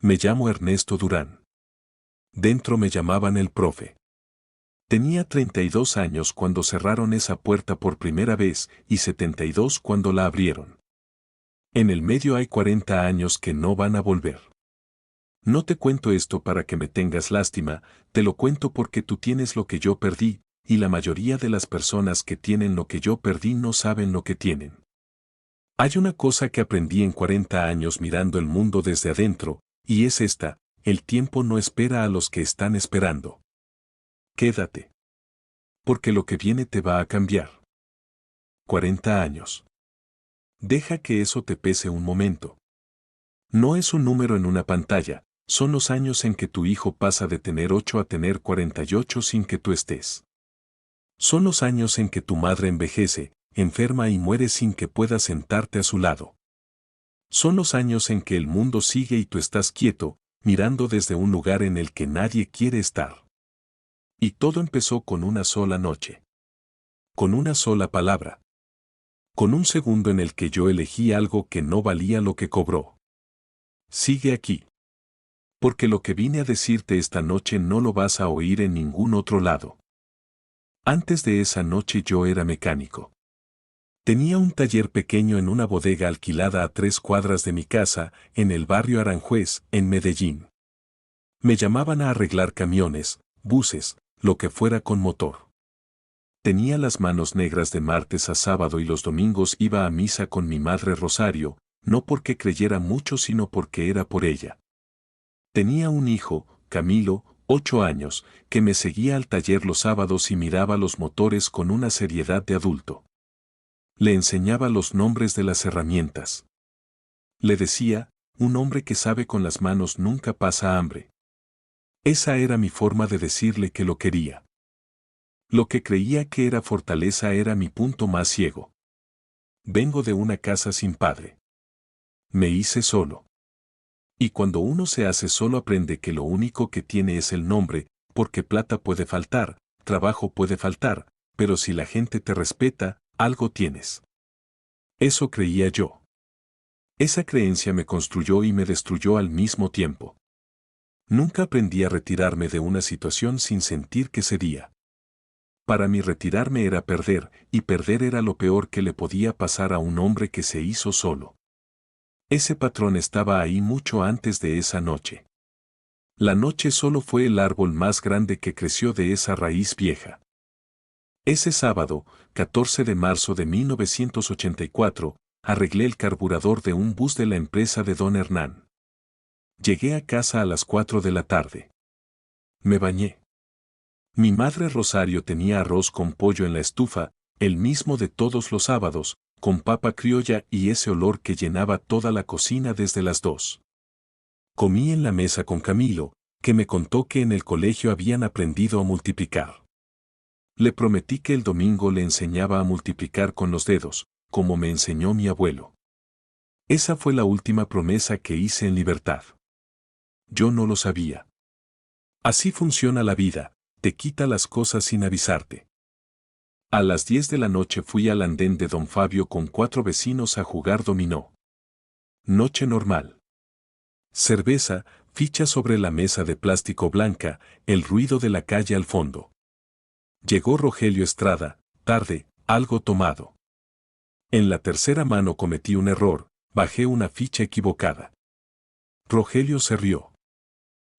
Me llamo Ernesto Durán. Dentro me llamaban el profe. Tenía 32 años cuando cerraron esa puerta por primera vez y 72 cuando la abrieron. En el medio hay 40 años que no van a volver. No te cuento esto para que me tengas lástima, te lo cuento porque tú tienes lo que yo perdí, y la mayoría de las personas que tienen lo que yo perdí no saben lo que tienen. Hay una cosa que aprendí en 40 años mirando el mundo desde adentro, y es esta: el tiempo no espera a los que están esperando. Quédate. Porque lo que viene te va a cambiar. 40 años. Deja que eso te pese un momento. No es un número en una pantalla, son los años en que tu hijo pasa de tener 8 a tener 48 sin que tú estés. Son los años en que tu madre envejece, enferma y muere sin que puedas sentarte a su lado. Son los años en que el mundo sigue y tú estás quieto, mirando desde un lugar en el que nadie quiere estar. Y todo empezó con una sola noche. Con una sola palabra. Con un segundo en el que yo elegí algo que no valía lo que cobró. Sigue aquí. Porque lo que vine a decirte esta noche no lo vas a oír en ningún otro lado. Antes de esa noche yo era mecánico. Tenía un taller pequeño en una bodega alquilada a 3 cuadras de mi casa, en el barrio Aranjuez, en Medellín. Me llamaban a arreglar camiones, buses, lo que fuera con motor. Tenía las manos negras de martes a sábado y los domingos iba a misa con mi madre Rosario, no porque creyera mucho sino porque era por ella. Tenía un hijo, Camilo, 8 años, que me seguía al taller los sábados y miraba los motores con una seriedad de adulto. Le enseñaba los nombres de las herramientas. Le decía: un hombre que sabe con las manos nunca pasa hambre. Esa era mi forma de decirle que lo quería. Lo que creía que era fortaleza era mi punto más ciego. Vengo de una casa sin padre. Me hice solo. Y cuando uno se hace solo aprende que lo único que tiene es el nombre, porque plata puede faltar, trabajo puede faltar, pero si la gente te respeta, algo tienes. Eso creía yo. Esa creencia me construyó y me destruyó al mismo tiempo. Nunca aprendí a retirarme de una situación sin sentir que cedía. Para mí retirarme era perder, y perder era lo peor que le podía pasar a un hombre que se hizo solo. Ese patrón estaba ahí mucho antes de esa noche. La noche solo fue el árbol más grande que creció de esa raíz vieja. Ese sábado, 14 de marzo de 1984, arreglé el carburador de un bus de la empresa de don Hernán. Llegué a casa a las 4 de la tarde. Me bañé. Mi madre Rosario tenía arroz con pollo en la estufa, el mismo de todos los sábados, con papa criolla y ese olor que llenaba toda la cocina desde las 2. Comí en la mesa con Camilo, que me contó que en el colegio habían aprendido a multiplicar. Le prometí que el domingo le enseñaba a multiplicar con los dedos, como me enseñó mi abuelo. Esa fue la última promesa que hice en libertad. Yo no lo sabía. Así funciona la vida, te quita las cosas sin avisarte. A las 10 de la noche fui al andén de don Fabio con 4 vecinos a jugar dominó. Noche normal. Cerveza, ficha sobre la mesa de plástico blanca, el ruido de la calle al fondo. Llegó Rogelio Estrada, tarde, algo tomado. En la tercera mano cometí un error, bajé una ficha equivocada. Rogelio se rió.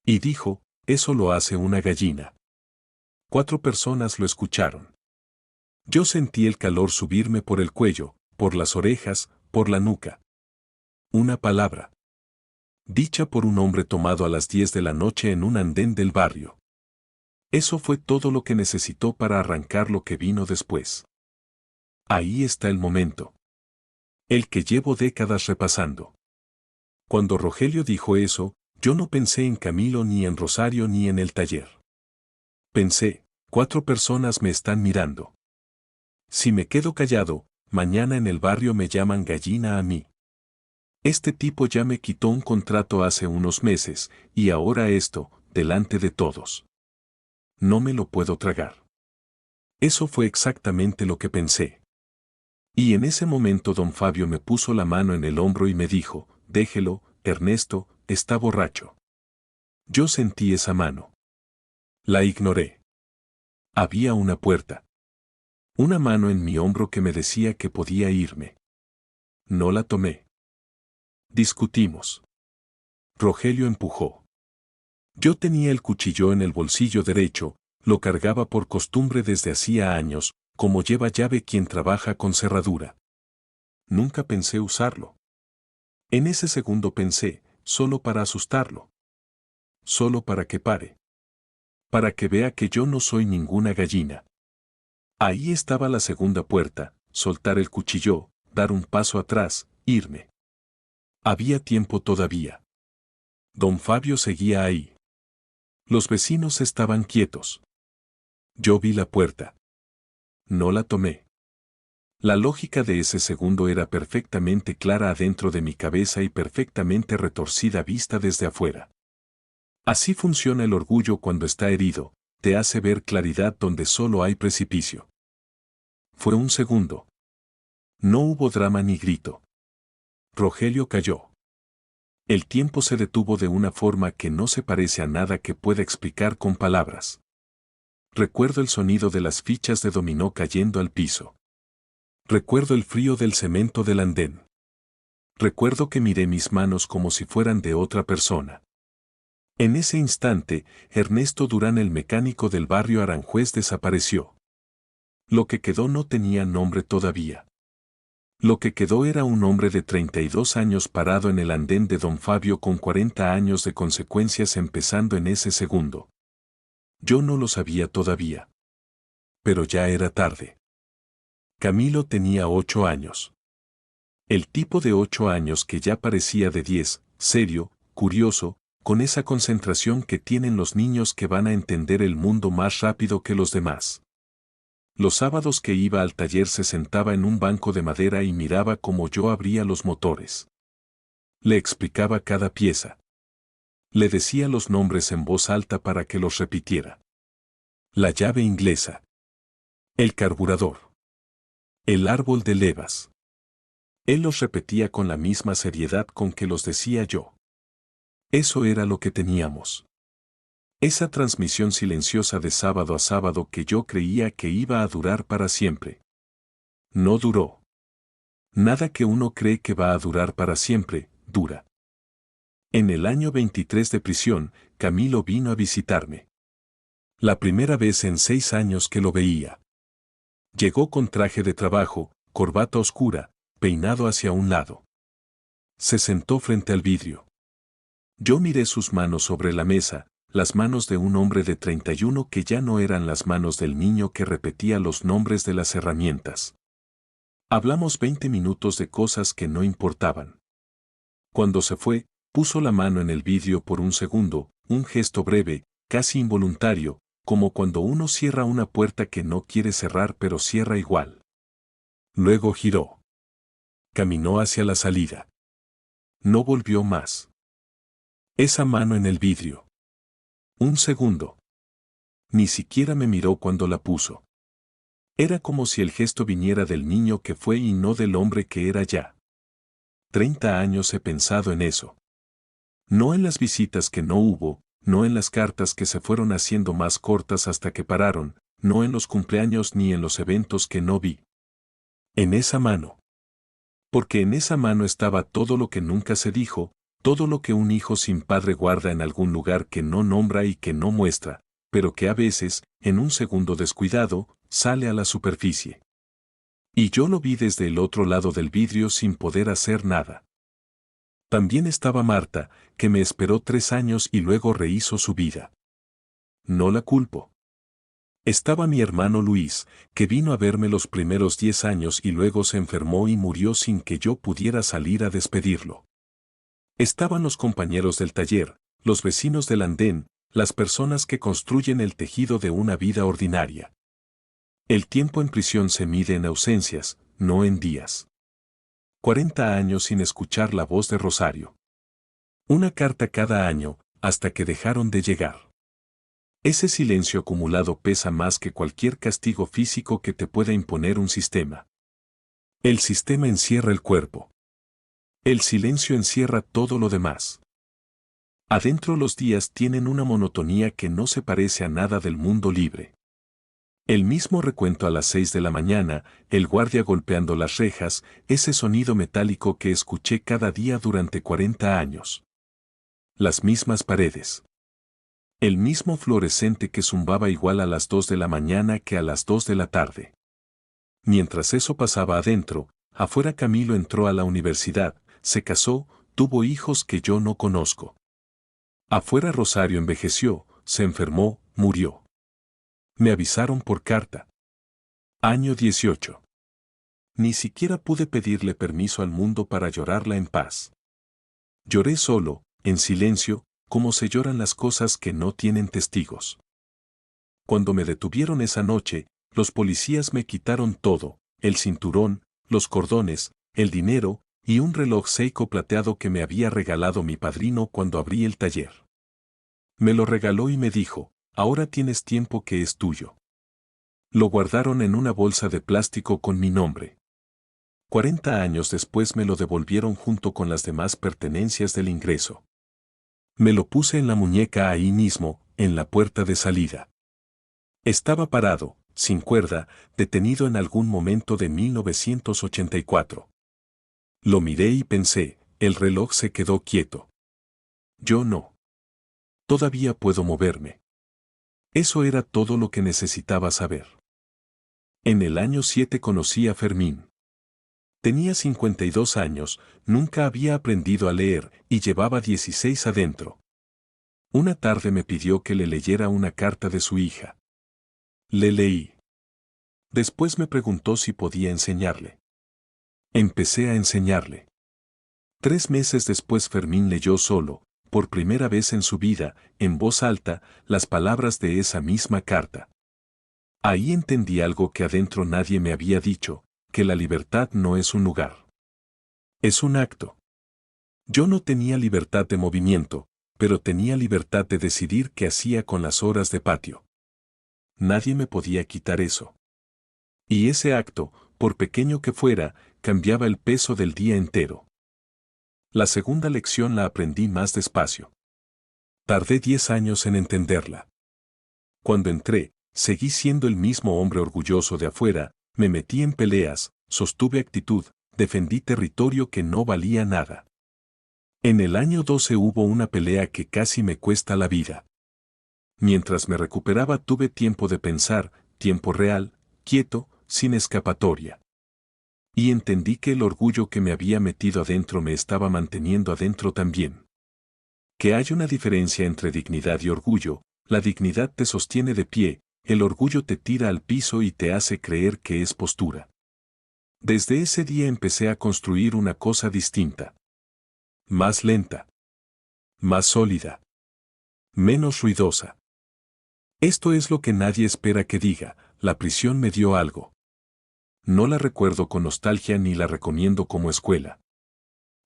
Y dijo: eso lo hace una gallina. 4 personas lo escucharon. Yo sentí el calor subirme por el cuello, por las orejas, por la nuca. Una palabra. Dicha por un hombre tomado a las 10 de la noche en un andén del barrio. Eso fue todo lo que necesitó para arrancar lo que vino después. Ahí está el momento. El que llevo décadas repasando. Cuando Rogelio dijo eso, yo no pensé en Camilo ni en Rosario ni en el taller. Pensé: 4 personas me están mirando. Si me quedo callado, mañana en el barrio me llaman gallina a mí. Este tipo ya me quitó un contrato hace unos meses, y ahora esto, delante de todos. No me lo puedo tragar. Eso fue exactamente lo que pensé. Y en ese momento don Fabio me puso la mano en el hombro y me dijo: déjelo, Ernesto, está borracho. Yo sentí esa mano. La ignoré. Había una puerta. Una mano en mi hombro que me decía que podía irme. No la tomé. Discutimos. Rogelio empujó. Yo tenía el cuchillo en el bolsillo derecho, lo cargaba por costumbre desde hacía años, como lleva llave quien trabaja con cerradura. Nunca pensé usarlo. En ese segundo pensé, solo para asustarlo. Solo para que pare. Para que vea que yo no soy ninguna gallina. Ahí estaba la segunda puerta, soltar el cuchillo, dar un paso atrás, irme. Había tiempo todavía. Don Fabio seguía ahí. Los vecinos estaban quietos. Yo vi la puerta. No la tomé. La lógica de ese segundo era perfectamente clara adentro de mi cabeza y perfectamente retorcida vista desde afuera. Así funciona el orgullo cuando está herido, te hace ver claridad donde solo hay precipicio. Fue un segundo. No hubo drama ni grito. Rogelio cayó. El tiempo se detuvo de una forma que no se parece a nada que pueda explicar con palabras. Recuerdo el sonido de las fichas de dominó cayendo al piso. Recuerdo el frío del cemento del andén. Recuerdo que miré mis manos como si fueran de otra persona. En ese instante, Ernesto Durán, el mecánico del barrio Aranjuez, desapareció. Lo que quedó no tenía nombre todavía. Lo que quedó era un hombre de 32 años parado en el andén de Don Fabio con 40 años de consecuencias empezando en ese segundo. Yo no lo sabía todavía. Pero ya era tarde. Camilo tenía 8 años. El tipo de 8 años que ya parecía de 10, serio, curioso, con esa concentración que tienen los niños que van a entender el mundo más rápido que los demás. Los sábados que iba al taller se sentaba en un banco de madera y miraba cómo yo abría los motores. Le explicaba cada pieza. Le decía los nombres en voz alta para que los repitiera. La llave inglesa. El carburador. El árbol de levas. Él los repetía con la misma seriedad con que los decía yo. Eso era lo que teníamos. Esa transmisión silenciosa de sábado a sábado que yo creía que iba a durar para siempre. No duró. Nada que uno cree que va a durar para siempre, dura. En el año 23 de prisión, Camilo vino a visitarme. La primera vez en 6 años que lo veía. Llegó con traje de trabajo, corbata oscura, peinado hacia un lado. Se sentó frente al vidrio. Yo miré sus manos sobre la mesa, las manos de un hombre de 31 que ya no eran las manos del niño que repetía los nombres de las herramientas. Hablamos 20 minutos de cosas que no importaban. Cuando se fue, puso la mano en el vidrio por un segundo, un gesto breve, casi involuntario, como cuando uno cierra una puerta que no quiere cerrar pero cierra igual. Luego giró. Caminó hacia la salida. No volvió más. Esa mano en el vidrio. Un segundo. Ni siquiera me miró cuando la puso. Era como si el gesto viniera del niño que fue y no del hombre que era ya. 30 años he pensado en eso. No en las visitas que no hubo, no en las cartas que se fueron haciendo más cortas hasta que pararon, no en los cumpleaños ni en los eventos que no vi. En esa mano. Porque en esa mano estaba todo lo que nunca se dijo, todo lo que un hijo sin padre guarda en algún lugar que no nombra y que no muestra, pero que a veces, en un segundo descuidado, sale a la superficie. Y yo lo vi desde el otro lado del vidrio sin poder hacer nada. También estaba Marta, que me esperó 3 años y luego rehizo su vida. No la culpo. Estaba mi hermano Luis, que vino a verme los primeros 10 años y luego se enfermó y murió sin que yo pudiera salir a despedirlo. Estaban los compañeros del taller, los vecinos del andén, las personas que construyen el tejido de una vida ordinaria. El tiempo en prisión se mide en ausencias, no en días. 40 años sin escuchar la voz de Rosario. Una carta cada año, hasta que dejaron de llegar. Ese silencio acumulado pesa más que cualquier castigo físico que te pueda imponer un sistema. El sistema encierra el cuerpo. El silencio encierra todo lo demás. Adentro los días tienen una monotonía que no se parece a nada del mundo libre. El mismo recuento a las 6 de la mañana, el guardia golpeando las rejas, ese sonido metálico que escuché cada día durante 40 años. Las mismas paredes. El mismo fluorescente que zumbaba igual a las 2 de la mañana que a las 2 de la tarde. Mientras eso pasaba adentro, afuera Camilo entró a la universidad, se casó, tuvo hijos que yo no conozco. Afuera Rosario envejeció, se enfermó, murió. Me avisaron por carta. Año 18. Ni siquiera pude pedirle permiso al mundo para llorarla en paz. Lloré solo, en silencio, como se lloran las cosas que no tienen testigos. Cuando me detuvieron esa noche, los policías me quitaron todo, el cinturón, los cordones, el dinero y un reloj Seiko plateado que me había regalado mi padrino cuando abrí el taller. Me lo regaló y me dijo, ahora tienes tiempo que es tuyo. Lo guardaron en una bolsa de plástico con mi nombre. 40 años después me lo devolvieron junto con las demás pertenencias del ingreso. Me lo puse en la muñeca ahí mismo, en la puerta de salida. Estaba parado, sin cuerda, detenido en algún momento de 1984. Lo miré y pensé, el reloj se quedó quieto. Yo no. Todavía puedo moverme. Eso era todo lo que necesitaba saber. En el año 7 conocí a Fermín. Tenía 52 años, nunca había aprendido a leer y llevaba 16 adentro. Una tarde me pidió que le leyera una carta de su hija. Le leí. Después me preguntó si podía enseñarle. Empecé a enseñarle. 3 meses después Fermín leyó solo, por primera vez en su vida, en voz alta, las palabras de esa misma carta. Ahí entendí algo que adentro nadie me había dicho, que la libertad no es un lugar. Es un acto. Yo no tenía libertad de movimiento, pero tenía libertad de decidir qué hacía con las horas de patio. Nadie me podía quitar eso. Y ese acto, por pequeño que fuera, cambiaba el peso del día entero. La segunda lección la aprendí más despacio. Tardé 10 años en entenderla. Cuando entré, seguí siendo el mismo hombre orgulloso de afuera, me metí en peleas, sostuve actitud, defendí territorio que no valía nada. En el año 12 hubo una pelea que casi me cuesta la vida. Mientras me recuperaba tuve tiempo de pensar, tiempo real, quieto, sin escapatoria. Y entendí que el orgullo que me había metido adentro me estaba manteniendo adentro también. Que hay una diferencia entre dignidad y orgullo, la dignidad te sostiene de pie, el orgullo te tira al piso y te hace creer que es postura. Desde ese día empecé a construir una cosa distinta. Más lenta. Más sólida. Menos ruidosa. Esto es lo que nadie espera que diga, la prisión me dio algo. No la recuerdo con nostalgia ni la recomiendo como escuela.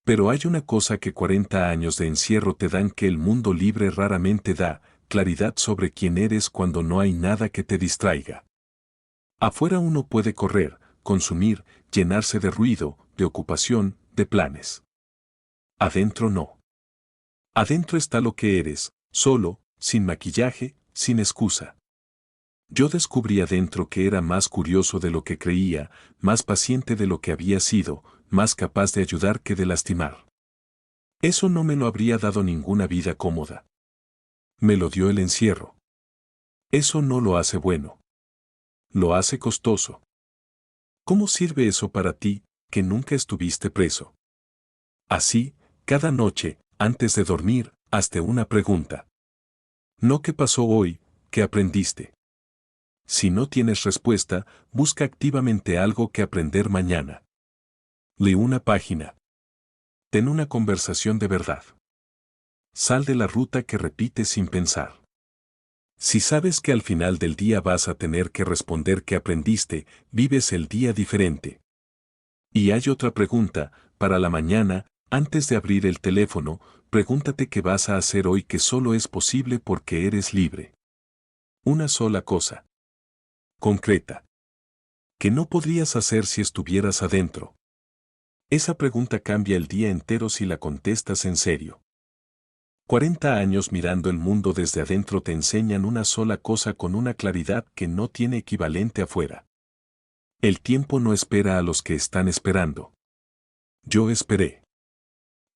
Pero hay una cosa que 40 años de encierro te dan que el mundo libre raramente da, claridad sobre quién eres cuando no hay nada que te distraiga. Afuera uno puede correr, consumir, llenarse de ruido, de ocupación, de planes. Adentro no. Adentro está lo que eres, solo, sin maquillaje, sin excusa. Yo descubrí adentro que era más curioso de lo que creía, más paciente de lo que había sido, más capaz de ayudar que de lastimar. Eso no me lo habría dado ninguna vida cómoda. Me lo dio el encierro. Eso no lo hace bueno. Lo hace costoso. ¿Cómo sirve eso para ti, que nunca estuviste preso? Así, cada noche, antes de dormir, hazte una pregunta. No qué pasó hoy, qué aprendiste. Si no tienes respuesta, busca activamente algo que aprender mañana. Lee una página. Ten una conversación de verdad. Sal de la ruta que repites sin pensar. Si sabes que al final del día vas a tener que responder qué aprendiste, vives el día diferente. Y hay otra pregunta, para la mañana, antes de abrir el teléfono, pregúntate qué vas a hacer hoy que solo es posible porque eres libre. Una sola cosa. Concreta. ¿Qué no podrías hacer si estuvieras adentro? Esa pregunta cambia el día entero si la contestas en serio. 40 años mirando el mundo desde adentro te enseñan una sola cosa con una claridad que no tiene equivalente afuera. El tiempo no espera a los que están esperando. Yo esperé.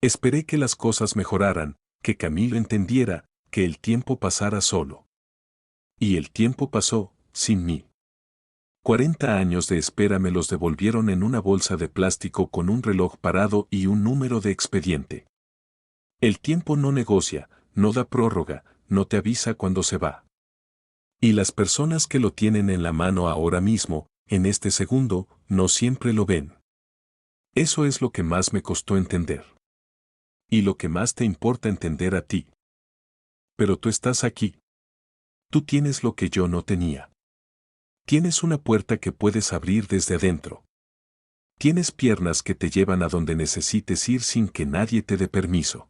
Esperé que las cosas mejoraran, que Camilo entendiera, que el tiempo pasara solo. Y el tiempo pasó, sin mí. 40 años de espera me los devolvieron en una bolsa de plástico con un reloj parado y un número de expediente. El tiempo no negocia, no da prórroga, no te avisa cuando se va. Y las personas que lo tienen en la mano ahora mismo, en este segundo, no siempre lo ven. Eso es lo que más me costó entender. Y lo que más te importa entender a ti. Pero tú estás aquí. Tú tienes lo que yo no tenía. Tienes una puerta que puedes abrir desde adentro. Tienes piernas que te llevan a donde necesites ir sin que nadie te dé permiso.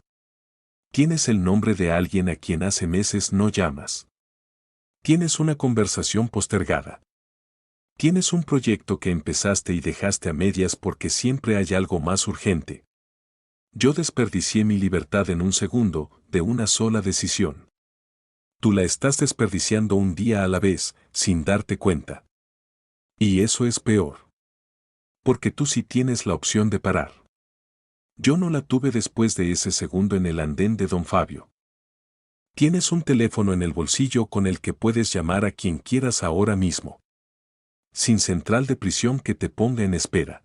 Tienes el nombre de alguien a quien hace meses no llamas. Tienes una conversación postergada. Tienes un proyecto que empezaste y dejaste a medias porque siempre hay algo más urgente. Yo desperdicié mi libertad en un segundo, de una sola decisión. Tú la estás desperdiciando un día a la vez, sin darte cuenta. Y eso es peor. Porque tú sí tienes la opción de parar. Yo no la tuve después de ese segundo en el andén de Don Fabio. Tienes un teléfono en el bolsillo con el que puedes llamar a quien quieras ahora mismo. Sin central de prisión que te ponga en espera.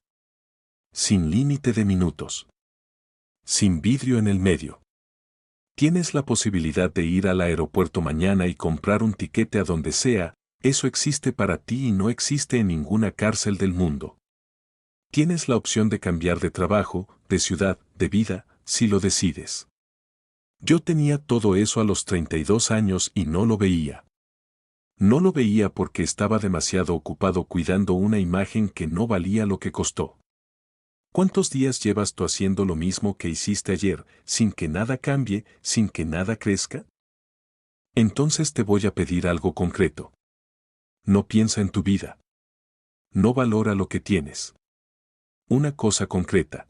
Sin límite de minutos. Sin vidrio en el medio. Tienes la posibilidad de ir al aeropuerto mañana y comprar un tiquete a donde sea, eso existe para ti y no existe en ninguna cárcel del mundo. Tienes la opción de cambiar de trabajo, de ciudad, de vida, si lo decides. Yo tenía todo eso a los 32 años y no lo veía. No lo veía porque estaba demasiado ocupado cuidando una imagen que no valía lo que costó. ¿Cuántos días llevas tú haciendo lo mismo que hiciste ayer, sin que nada cambie, sin que nada crezca? Entonces te voy a pedir algo concreto. No piensa en tu vida. No valora lo que tienes. Una cosa concreta.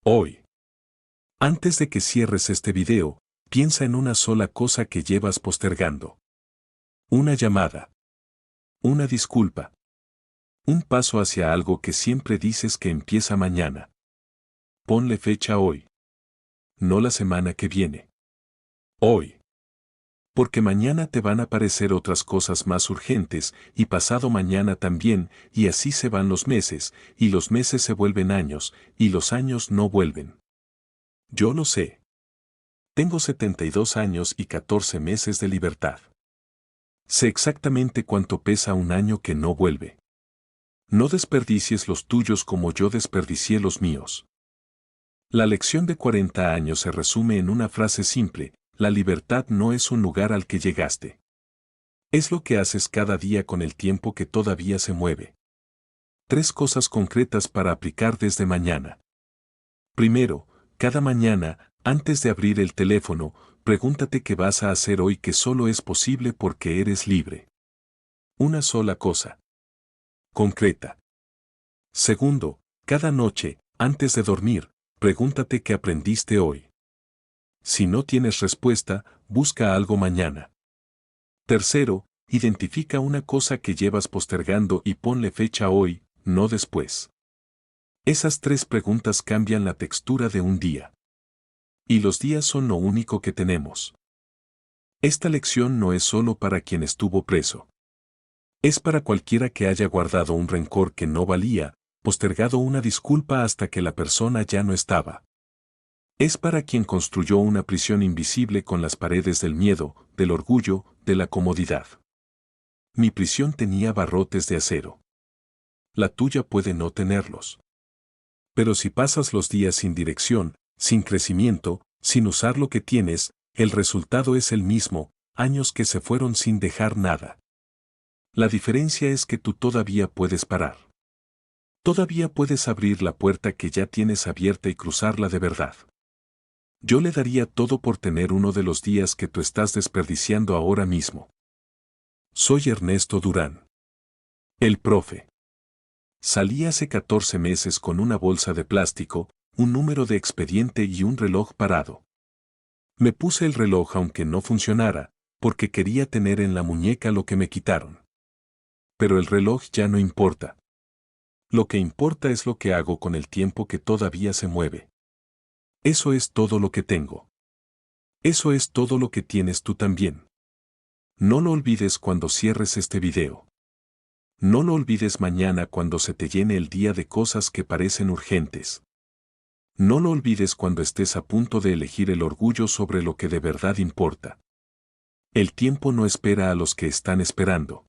Hoy. Antes de que cierres este video, piensa en una sola cosa que llevas postergando. Una llamada. Una disculpa. Un paso hacia algo que siempre dices que empieza mañana. Ponle fecha hoy. No la semana que viene. Hoy. Porque mañana te van a aparecer otras cosas más urgentes, y pasado mañana también, y así se van los meses, y los meses se vuelven años, y los años no vuelven. Yo lo sé. Tengo 72 años y 14 meses de libertad. Sé exactamente cuánto pesa un año que no vuelve. No desperdicies los tuyos como yo desperdicié los míos. La lección de 40 años se resume en una frase simple: la libertad no es un lugar al que llegaste. Es lo que haces cada día con el tiempo que todavía se mueve. 3 cosas concretas para aplicar desde mañana. Primero, cada mañana, antes de abrir el teléfono, pregúntate qué vas a hacer hoy que solo es posible porque eres libre. Una sola cosa. Concreta. Segundo, cada noche, antes de dormir, pregúntate qué aprendiste hoy. Si no tienes respuesta, busca algo mañana. Tercero, identifica una cosa que llevas postergando y ponle fecha hoy, no después. Esas 3 preguntas cambian la textura de un día. Y los días son lo único que tenemos. Esta lección no es solo para quien estuvo preso. Es para cualquiera que haya guardado un rencor que no valía, postergado una disculpa hasta que la persona ya no estaba. Es para quien construyó una prisión invisible con las paredes del miedo, del orgullo, de la comodidad. Mi prisión tenía barrotes de acero. La tuya puede no tenerlos. Pero si pasas los días sin dirección, sin crecimiento, sin usar lo que tienes, el resultado es el mismo: años que se fueron sin dejar nada. La diferencia es que tú todavía puedes parar. Todavía puedes abrir la puerta que ya tienes abierta y cruzarla de verdad. Yo le daría todo por tener uno de los días que tú estás desperdiciando ahora mismo. Soy Ernesto Durán. El profe. Salí hace 14 meses con una bolsa de plástico, un número de expediente y un reloj parado. Me puse el reloj aunque no funcionara, porque quería tener en la muñeca lo que me quitaron. Pero el reloj ya no importa. Lo que importa es lo que hago con el tiempo que todavía se mueve. Eso es todo lo que tengo. Eso es todo lo que tienes tú también. No lo olvides cuando cierres este video. No lo olvides mañana cuando se te llene el día de cosas que parecen urgentes. No lo olvides cuando estés a punto de elegir el orgullo sobre lo que de verdad importa. El tiempo no espera a los que están esperando.